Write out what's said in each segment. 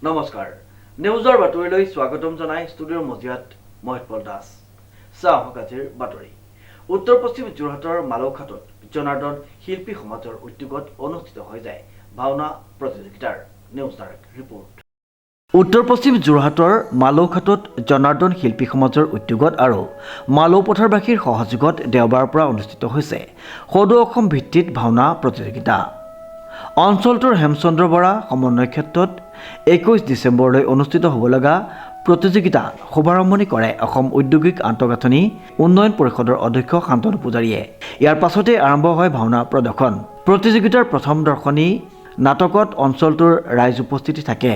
নমস্কাৰ নিউজৰ বাতৰিলৈ স্বাগতম জনাই ষ্টুডিঅ'ৰ মজিয়াত মহিতপল দাস চাওক আজিৰ বাতৰি উত্তৰ পশ্চিম যোৰহাটৰ মালৌঘাটত জনাৰ্দন শিল্পী সমাজৰ উদ্যোগত অনুষ্ঠিত হৈ যায় ভাওনা প্ৰতিযোগিতাৰ নিউজ ডাইৰেক্ট ৰিপৰ্ট উত্তৰ পশ্চিম যোৰহাটৰ মালৌঘাটত জনাৰ্দন শিল্পী সমাজৰ উদ্যোগত আৰু মালৌ পথাৰবাসীৰ সহযোগত দেওবাৰৰ পৰা অনুষ্ঠিত হৈছে সদৌ অসম ভিত্তিত ভাওনা প্ৰতিযোগিতা অঞ্চলটোৰ হেমচন্দ্ৰ বৰা সমন্বয় ক্ষেত্ৰত 21 ডিচেম্বৰলৈ অনুষ্ঠিত হ'ব লগা প্ৰতিযোগিতা শুভাৰম্ভণি কৰে অসম ঔদ্যোগিক আন্তঃগাঁথনি উন্নয়ন পৰিষদৰ অধ্যক্ষ শান্তনু পূজাৰীয়ে ইয়াৰ পাছতে আৰম্ভ হয় ভাওনা প্ৰদৰ্শন প্ৰতিযোগিতাৰ প্ৰথম দৰ্শনী নাটকত অঞ্চলটোৰ ৰাইজ উপস্থিতি থাকে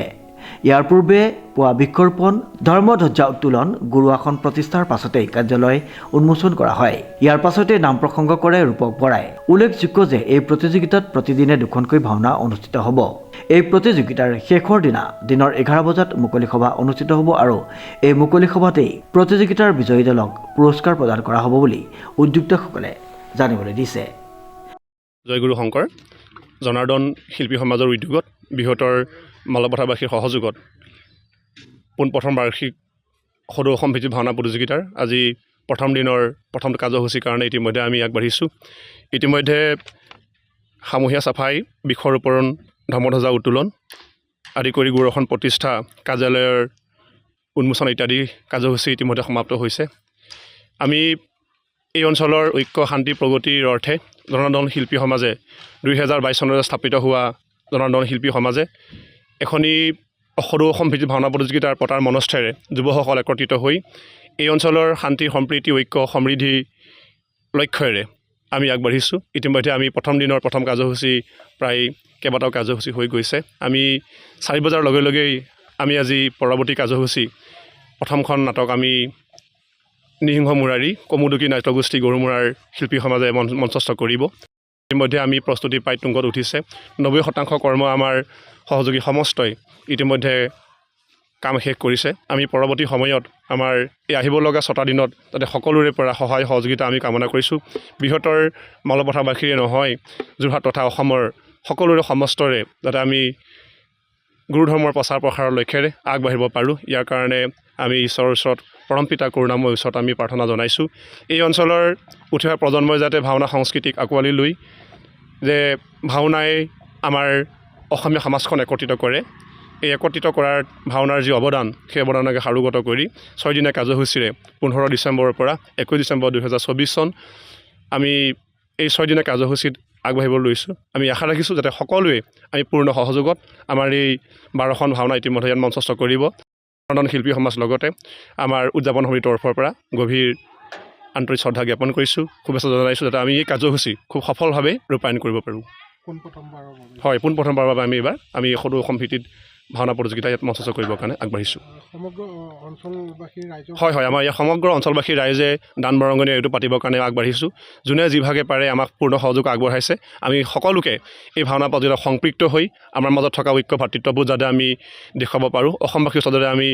ইয়াৰ পূৰ্বে পুৱা বৃক্ষৰোপণ ধৰ্মধ্বজা উত্তোলন গুৰু আসন প্ৰতিষ্ঠাৰ পাছতে কাৰ্যালয় উন্মোচন কৰা হয় ইয়াৰ পাছতে নাম প্ৰসংগ কৰে ৰূপক বৰাই উল্লেখযোগ্য যে এই প্ৰতিযোগিতাত প্ৰতিদিনে দুখনকৈ ভাওনা অনুষ্ঠিত হ'ব এই প্ৰতিযোগিতাৰ শেষৰ দিনৰ 11 বজাত মুকলি সভা অনুষ্ঠিত হ'ব আৰু এই মুকলি সভাতেই প্ৰতিযোগিতাৰ বিজয়ী দলক পুৰস্কাৰ প্ৰদান কৰা হ'ব বুলি উদ্যোক্তাসকলে জানিবলৈ দিছে জয়গুৰু শংকৰ জনাৰ্দন শিল্পী সমাজৰ উদ্যোগত বৃহত্তৰ মালৌপথাৰবাসীৰ সহযোগত পোনপ্ৰথম বাৰ্ষিক সদৌ অসম ভিত্তিক ভাওনা প্ৰতিযোগিতাৰ আজি প্ৰথম দিনৰ প্ৰথম কাৰ্যসূচীৰ কাৰণে ইতিমধ্যে আমি আগবাঢ়িছোঁ ইতিমধ্যে সামূহিক চাফাই বৃক্ষৰোপণ ধৰ্মধ্বজা উত্তোলন আদি কৰি গুৰু আসন প্ৰতিষ্ঠা কাৰ্যালয়ৰ উন্মোচন ইত্যাদি কাৰ্যসূচী ইতিমধ্যে সমাপ্ত হৈছে আমি এই অঞ্চলৰ ঐক্য শান্তি প্ৰগতিৰ অৰ্থে জনাৰ্দন শিল্পী সমাজে 2022 চনত স্থাপিত হোৱা জনাৰ্দন শিল্পী সমাজে এখনি সদৌ অসম ভিত্তিক ভাওনা প্ৰতিযোগিতাৰ পতাৰ মনস্থেৰে যুৱকসকল একত্ৰিত হৈ এই অঞ্চলৰ শান্তি সম্প্ৰীতি ঐক্য সমৃদ্ধি লক্ষ্যৰে আমি আগবাঢ়িছোঁ ইতিমধ্যে আমি প্ৰথম দিনৰ প্ৰথম কাৰ্যসূচী প্ৰায় কেইবাটাও কাৰ্যসূচী হৈ গৈছে আমি 4 বজাৰ লগে লগেই আমি আজি পৰৱৰ্তী কাৰ্যসূচী প্ৰথমখন নাটক আমি নিহিংহ মুৰাৰী কমুদুকী নাট্যগোষ্ঠী গৰুমুৰাৰ শিল্পী সমাজে মঞ্চস্থ কৰিব ইতিমধ্যে আমি প্ৰস্তুতি প্ৰায় তুংগত উঠিছে 90% কৰ্ম আমাৰ সহযোগী সমস্তই ইতিমধ্যে কাম শেষ কৰিছে আমি পৰৱৰ্তী সময়ত আমাৰ এই আহিব লগা 6টা দিনত যাতে সকলোৰে পৰা সহায় সহযোগিতা আমি কামনা কৰিছোঁ বৃহত্তৰ মালৌপথাৰবাসীৰে নহয় যোৰহাট তথা অসমৰ সকলোৰে সমস্তৰে যাতে আমি গুৰুধৰ্মৰ প্ৰচাৰ প্ৰসাৰৰ লক্ষ্যৰে আগবাঢ়িব পাৰোঁ ইয়াৰ কাৰণে আমি ঈশ্বৰৰ ওচৰত পৰম পিতা কৰুণাময় ওচৰত আমি প্ৰাৰ্থনা জনাইছোঁ এই অঞ্চলৰ উঠি অহা প্ৰজন্মই যাতে ভাওনা সংস্কৃতিক আঁকোৱালি লৈ যে ভাওনাই আমাৰ অসমীয়া সমাজখন একত্ৰিত কৰে এই একত্ৰিত কৰাৰ ভাওনাৰ যি অৱদান সেই অৱদানকে সাৰোগত কৰি 6 দিনীয়া কাৰ্যসূচীৰে 15 ডিচেম্বৰৰ পৰা 21 ডিচেম্বৰ 2024 চন আমি এই 6 দিনীয়া কাৰ্যসূচীত আগবাঢ়িব লৈছোঁ আমি আশা ৰাখিছোঁ যাতে সকলোৱে আমি পূৰ্ণ সহযোগত আমাৰ এই 12খন ভাওনা ইতিমধ্যে ইয়াত মঞ্চস্থ কৰিব জনাৰ্দন শিল্পী সমাজ লগতে আমাৰ উদযাপন সমিতিৰ তৰফৰ পৰা গভীৰ আন্তৰিক শ্ৰদ্ধা জ্ঞাপন কৰিছোঁ শুভেচ্ছা জনাইছোঁ যাতে আমি এই কাৰ্যসূচী খুব সফলভাৱে ৰূপায়ণ কৰিব পাৰোঁ হয় পোনপ্ৰথমবাৰৰ বাবে আমি সদৌ অসম ভিত্তিত ভাওনা প্ৰতিযোগিতা ইয়াত মঞ্চস্থ কৰিবৰ কাৰণে আগবাঢ়িছোঁ হয় আমাৰ ইয়াত সমগ্ৰ অঞ্চলবাসীৰ ৰাইজে দান বৰঙণি এইটো পাতিবৰ কাৰণে আগবাঢ়িছোঁ যোনে যিভাগে পাৰে আমাক পূৰ্ণ সহযোগ আগবঢ়াইছে আমি সকলোকে এই ভাওনা প্ৰতিযোগিতাত সম্পৃক্ত হৈ আমাৰ মাজত থকা ঐক্য ভাতৃত্ববোধ যাতে আমি দেখুৱাব পাৰোঁ অসমবাসীৰ ওচৰত যাতে আমি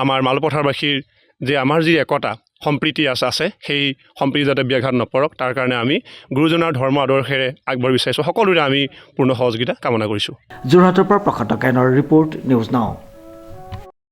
আমাৰ মালৌপথাৰবাসীৰ যে আমাৰ যি একতা সম্প্ৰীতি আছে সেই সম্প্ৰীতি যাতে ব্যাঘাত নপৰক তাৰ কাৰণে আমি গুৰুজনাৰ ধৰ্ম আদৰ্শেৰে আগবাঢ়ি বিচাৰিছোঁ সকলোৰে আমি পূৰ্ণ সহযোগিতা কামনা কৰিছোঁ যোৰহাটৰ পৰা প্ৰশান্ত কাইনৰ ৰিপৰ্ট নিউজ নাও